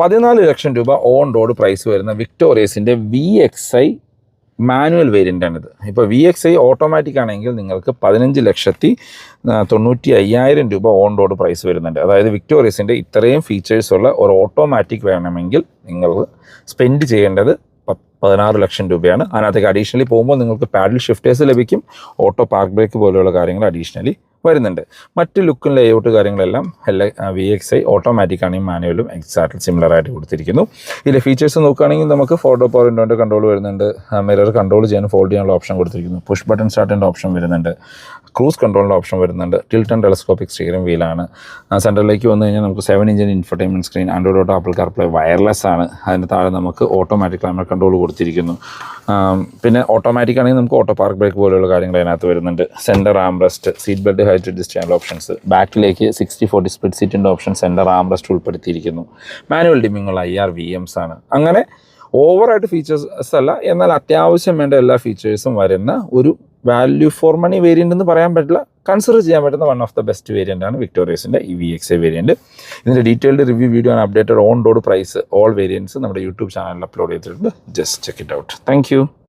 14 ലക്ഷം രൂപ on road price വരുന്ന വിക്ടോറിയസിൻ്റെ VXi manual variant ആണിത്. ഇപ്പോൾ VXi ഓട്ടോമാറ്റിക് ആണെങ്കിൽ നിങ്ങൾക്ക് 15,95,000 രൂപ ഓൺ റോഡ് പ്രൈസ് വരുന്നുണ്ട്. അതായത് വിക്ടോറിയസിൻ്റെ ഇത്രയും ഫീച്ചേഴ്സുള്ള ഒരു ഓട്ടോമാറ്റിക് വേണമെങ്കിൽ നിങ്ങൾ സ്പെൻഡ് ചെയ്യേണ്ടത് 16 ലക്ഷം രൂപയാണ്. അതിനകത്തേക്ക് അഡീഷണലി പോകുമ്പോൾ നിങ്ങൾക്ക് പാഡിൽ ഷിഫ്റ്റേഴ്സ് ലഭിക്കും, ഓട്ടോ പാർക്ക് ബ്രേക്ക് പോലെയുള്ള കാര്യങ്ങൾ അഡീഷണലി വരുന്നുണ്ട്. മറ്റ് ലുക്കും ലേഔട്ട് കാര്യങ്ങളെല്ലാം VXi ഓട്ടോമാറ്റിക് ആണെങ്കിൽ മാനുവലും എക്സാക്ട് സിമിലർ ആയിട്ട് കൊടുത്തിരിക്കുന്നു. ഇതിലെ ഫീച്ചേഴ്സ് നോക്കുകയാണെങ്കിൽ നമുക്ക് ഫോട്ടോ പവർ വിൻഡോൻ്റെ കൺട്രോൾ വരുന്നുണ്ട്, മിറർ കൺട്രോൾ ചെയ്യാൻ ഫോൾഡ് ചെയ്യാനുള്ള ഓപ്ഷൻ കൊടുത്തിരിക്കുന്നു, പുഷ് ബട്ടൺ സ്റ്റാർട്ടിൻ്റെ ഓപ്ഷൻ വരുന്നുണ്ട്, ക്രൂസ് കൺട്രോളിൻ്റെ ഓപ്ഷൻ വരുന്നുണ്ട്, ടിൽറ്റ് ആൻഡ് ടെലസ്കോപ്പിക് സ്റ്റിയറിംഗ് വീലാണ്. സെൻറ്ററിലേക്ക് വന്നു കഴിഞ്ഞാൽ നമുക്ക് 7-inch infotainment screen, Android auto, apple CarPlay, wireless ആണ്. അതിന് താഴെ നമുക്ക് ഓട്ടോമാറ്റിക് ക്ലൈമറ്റ് കൺട്രോൾ കൊടുത്തിരിക്കുന്നു. പിന്നെ ഓട്ടോമാറ്റിക് ആണെങ്കിൽ നമുക്ക് ഓട്ടോ പാർക്ക് ബ്രേക്ക് പോലെയുള്ള കാര്യങ്ങൾ അതിനകത്ത് വരുന്നുണ്ട്. Centre armrest, seat belt height adjust ചെയ്യാനുള്ള ഓപ്ഷൻസ്, ബാക്കിലേക്ക് 60/40 സ്പ്ലിറ്റ് സീറ്റിൻ്റെ ഓപ്ഷൻ സെൻറ്റർ ആംറെസ്റ്റ് ഉൾപ്പെടുത്തിയിരിക്കുന്നു. മാനുവൽ ഡിമ്മിങ്ങുള്ള IR VMs ആണ്. അങ്ങനെ ഓവറായിട്ട് ഫീച്ചേഴ്സ് അല്ല, എന്നാൽ അത്യാവശ്യം വേണ്ട എല്ലാ ഫീച്ചേഴ്സും വരുന്ന ഒരു വാല്യൂ ഫോർ മണി വേരിയൻ്റ് എന്ന് പറയാൻ പറ്റില്ല, കൺസിഡർ ചെയ്യാൻ പറ്റുന്ന one of the best variant ആണ് വിക്ടോറിയസിൻ്റെ ഈ VXi വേരിയൻറ്റ്. ഇതിൻ്റെ detailed review video and updated on road price all variants നമ്മുടെ യൂട്യൂബ് ചാനലിൽ അപ്ലോഡ് ചെയ്തിട്ടുണ്ട്. Just check it out. Thank U.